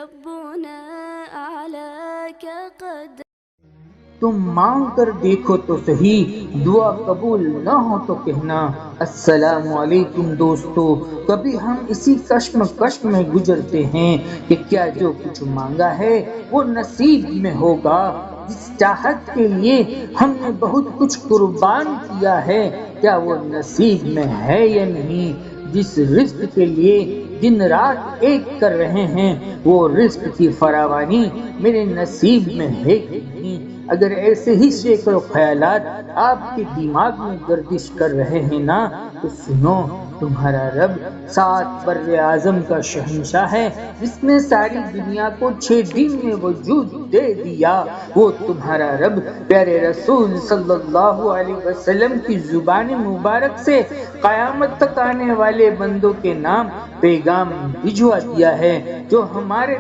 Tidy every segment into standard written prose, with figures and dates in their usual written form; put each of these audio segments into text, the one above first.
ربنا أعلاك قدر. تم مانگ کر دیکھو تو صحیح، دعا قبول نہ ہو تو کہنا السلام علیکم. دوستو، کبھی ہم اسی کشمکش میں گزرتے ہیں کہ کیا جو کچھ مانگا ہے وہ نصیب میں ہوگا. جس چاہت کے لیے ہم نے بہت کچھ قربان کیا ہے کیا وہ نصیب میں ہے یا نہیں. جس رزق کے لیے دن رات ایک کر رہے ہیں وہ رزق کی فراوانی میرے نصیب میں ہے کہ نہیں. اگر ایسے ہی سینکڑوں خیالات آپ کے دماغ میں گردش کر رہے ہیں نا تو سنو، تمہارا رب 7 بر اعظم کا شہنشاہ ہے جس نے ساری دنیا کو 6 دن میں وجود دے دیا. وہ تمہارا رب پیارے رسول صلی اللہ علیہ وسلم کی زبان مبارک سے قیامت تک آنے والے بندوں کے نام پیغام بھجوا دیا ہے جو ہمارے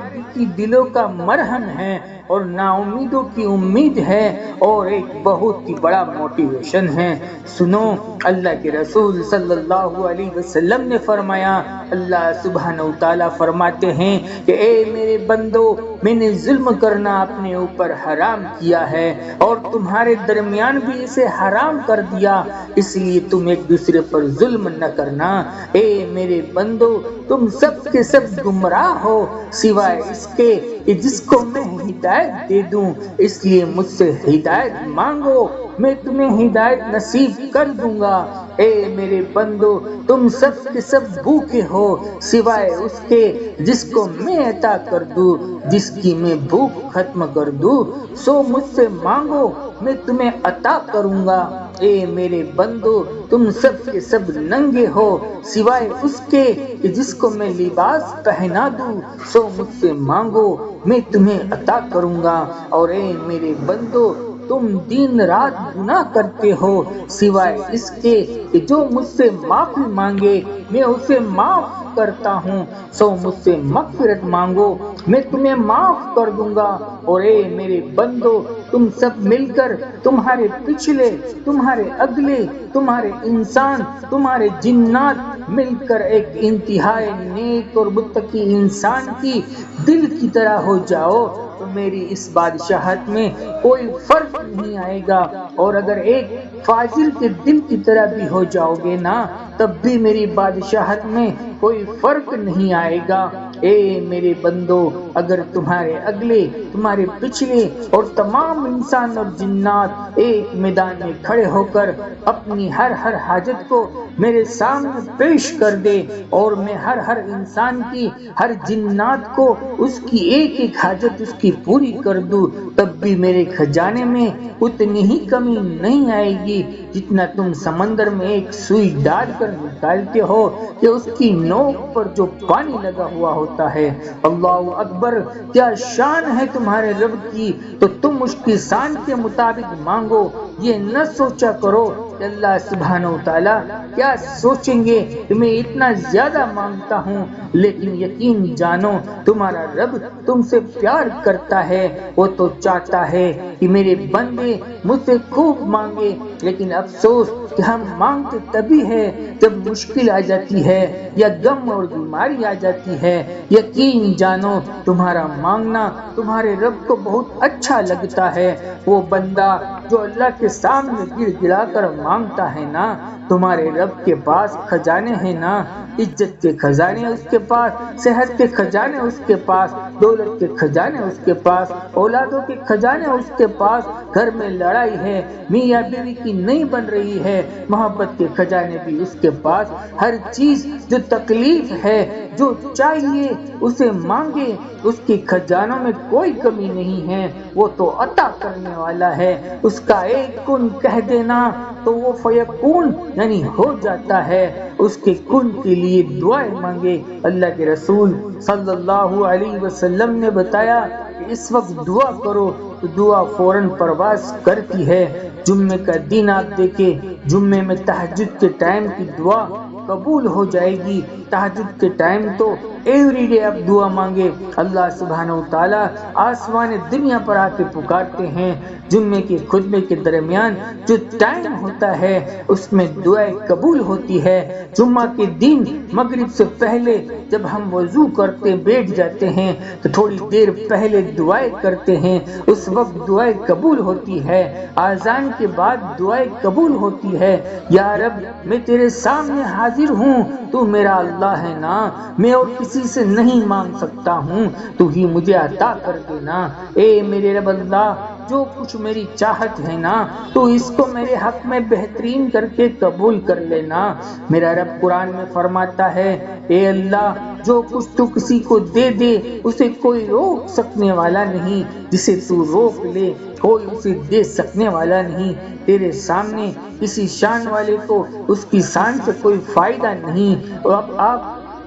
دلوں کا مرہم ہے اور نا امیدوں کی امید ہے اور ایک بہت ہی بڑا موٹیویشن ہے. سنو، اللہ کے رسول صلی اللہ علیہ وسلم نے فرمایا، اللہ سبحانہ و تعالیٰ فرماتے ہیں کہ اے میرے بندو، میں نے ظلم کرنا اپنے اوپر حرام کیا ہے اور تمہارے درمیان بھی اسے حرام کر دیا، اس لیے تم ایک دوسرے پر ظلم نہ کرنا. اے میرے بندو، تم سب کے سب گمراہ ہو سوائے اس کے کہ جس کو میں ہدایت دے دوں، اس لیے مجھ سے ہدایت مانگو، میں تمہیں ہدایت نصیب کر دوں گا. اے میرے بندو، تم سب کے سب بھوکے ہو سوائے اس کے جس کو میں عطا کر دوں، جس کی میں بھوک ختم کر دوں، سو مجھ سے مانگو، میں تمہیں عطا کروں گا. اے میرے بندو، تم سب کے سب ننگے ہو سوائے اس کے کہ جس کو میں لباس پہنا دوں، سو مجھ سے مانگو، میں تمہیں عطا کروں گا. اور اے میرے بندو، تم دن رات گناہ کرتے ہو سوائے اس کے کہ جو مجھ سے معافی مانگے میں اسے معاف کرتا ہوں، سو مجھ سے مغفرت مانگو، میں تمہیں معاف کر دوں گا. اور اے میرے بندو، تم سب مل کر، تمہارے پچھلے، تمہارے اگلے، تمہارے انسان، تمہارے جنات مل کر ایک انتہائی نیک اور متقی انسان کی دل کی طرح ہو جاؤ تو میری اس بادشاہت میں کوئی فرق نہیں آئے گا. اور اگر ایک فاضل کے دل کی طرح بھی ہو جاؤ گے نا تب بھی میری بادشاہت میں کوئی فرق نہیں آئے گا. اے میرے بندو، اگر تمہارے اگلے، تمہارے پچھلے اور تمام انسان اور جنات ایک میدان میں کھڑے ہو کر اپنی ہر حاجت کو میرے سامنے پیش کر دے اور میں ہر انسان کی، ہر جنات کو اس کی ایک ایک حاجت اس کی پوری کر دوں، تب بھی میرے خزانے میں اتنی ہی کمی نہیں آئے گی جتنا تم سمندر میں ایک سوئی ڈال کر نکالتے ہو کہ اس کی نوک پر جو پانی لگا ہوا ہوتا ہے. اللہ اکبر، کیا شان ہے تمہارے رب کی. تو تم اس کی شان کے مطابق مانگو، یہ نہ سوچا کرو کہ اللہ سبحانہ و تعالیٰ کیا سوچیں گے کہ میں اتنا زیادہ مانگتا ہوں. لیکن یقین جانو، تمہارا رب تم سے پیار کرتا ہے، وہ تو چاہتا ہے کہ میرے بندے مجھ سے خوب مانگے. لیکن افسوس کہ ہم مانگتے تبھی ہے جب مشکل آ جاتی ہے یا غم اور بیماری آ جاتی ہے. یقین جانو، تمہارا مانگنا تمہارے رب کو بہت اچھا لگتا ہے. وہ بندہ جو اللہ کے سامنے گر گرا کر مانگتا ہے نا، تمہارے رب کے پاس خزانے ہیں نا، عزت کے خزانے اس کے پاس، صحت کے خزانے اس کے پاس، دولت کے خزانے اس کے پاس، اولادوں کے خزانے اس کے پاس. گھر میں لڑائی ہے، میاں بیوی کی نہیں بن رہی ہے، محبت کے خزانے بھی اس کے پاس. ہر چیز جو تکلیف ہے، جو چاہیے اسے مانگے، اس کے خزانوں میں کوئی کمی نہیں ہے. وہ تو عطا کرنے والا ہے. اس کا ایک کن کہہ دینا تو وہ فیکون یعنی ہو جاتا ہے. اس کے کن کے لیے دعائیں مانگے. اللہ کے رسول صلی اللہ علیہ وسلم نے بتایا کہ اس وقت دعا کرو تو دعا فوراً پرواز کرتی ہے. جمعے کا دن آپ دیکھیں، جمعے میں تہجد کے ٹائم کی دعا قبول ہو جائے گی. تہجد کے ٹائم تو ایوری ڈے آپ دعا مانگے، اللہ سبحانہ و تعالیٰ آسمان دنیا پر آ کے پکارتے ہیں۔ جمعے کے خطبے کے درمیان جو ٹائم ہوتا ہے اس میں دعائیں قبول ہوتی ہے۔ جمعہ کے دن مغرب سے پہلے جب ہم وضو کرتے بیٹھ جاتے ہیں تو تھوڑی دیر پہلے دعائیں کرتے ہیں، اس وقت دعائیں قبول ہوتی ہے۔ اذان کے بعد دعائیں قبول ہوتی ہے۔ یا رب میں تیرے سامنے حاضر ہوں، تو میرا اللہ ہے نا، میں اور کسی سے نہیں مانگ سکتا ہوں، تو ہی مجھے عطا کر دینا۔ اے میرے رب اللہ، جو کچھ میری چاہت ہے نا تو اس کو میرے حق میں بہترین کر کے قبول کر لینا۔ میرا رب قرآن میں فرماتا ہے، اے اللہ جو کچھ تو کسی کو دے دے اسے کوئی روک سکنے والا نہیں، جسے تو روک لے کوئی اسے دے سکنے والا نہیں۔ تیرے سامنے کسی شان والے کو اس کی شان سے کوئی فائدہ نہیں۔ اور اب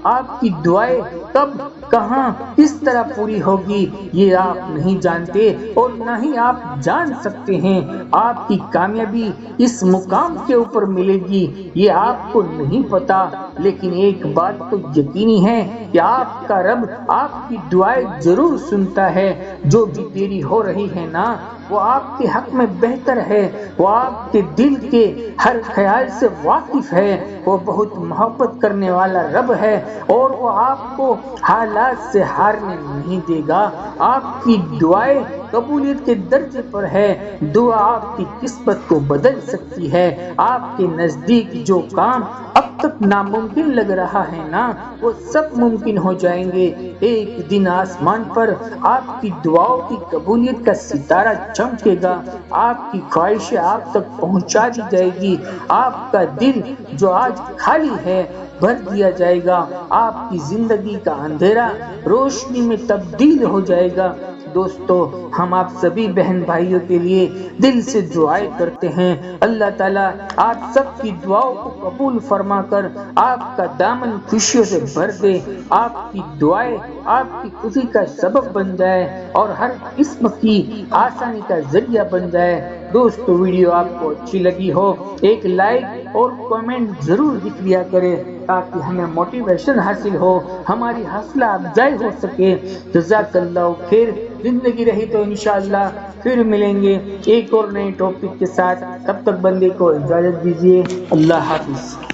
آپ کی دعائیں کب کہاں کس طرح پوری ہوگی یہ آپ نہیں جانتے اور نہ ہی آپ جان سکتے ہیں۔ آپ کی کامیابی اس مقام کے اوپر ملے گی یہ آپ کو نہیں پتا، لیکن ایک بات تو یقینی ہے کہ آپ کا رب آپ کی دعائیں ضرور سنتا ہے۔ جو بھی دیری ہو رہی ہے نا وہ آپ کے حق میں بہتر ہے، وہ آپ کے دل کے ہر خیال سے واقف ہے، وہ بہت محبت کرنے والا رب ہے اور وہ آپ کو حالات سے ہارنے نہیں دے گا۔ آپ کی دعائیں قبولیت کے درجے پر ہے۔ دعا آپ کی قسمت کو بدل سکتی ہے۔ آپ کے نزدیک جو کام اب تک ناممکن لگ رہا ہے نا وہ سب ممکن ہو جائیں گے۔ ایک دن آسمان پر آپ کی دعاؤں کی قبولیت کا ستارہ چمکے گا، آپ کی خواہشیں آپ تک پہنچا دی جائے گی، آپ کا دل جو آج خالی ہے بھر دیا جائے گا، آپ کی زندگی کا اندھیرا روشنی میں تبدیل ہو جائے گا۔ دوستو، ہم آپ سبھی بہن بھائیوں کے لیے دل سے دعائیں کرتے ہیں۔ اللہ تعالیٰ آپ سب کی دعاؤں کو قبول فرما کر آپ کا دامن خوشیوں سے بھر دے، آپ کی دعائیں آپ کی خوشی کا سبب بن جائے اور ہر قسم کی آسانی کا ذریعہ بن جائے۔ دوستو، ویڈیو آپ کو اچھی لگی ہو ایک لائک اور کمنٹ ضرور لکھ دیا کرے تاکہ ہمیں موٹیویشن حاصل ہو، ہماری حوصلہ افزائی ہو سکے۔ جزاک اللہ خیر۔ زندگی رہی تو انشاءاللہ پھر ملیں گے ایک اور نئے ٹاپک کے ساتھ۔ تب تک بندے کو اجازت دیجیے۔ اللہ حافظ۔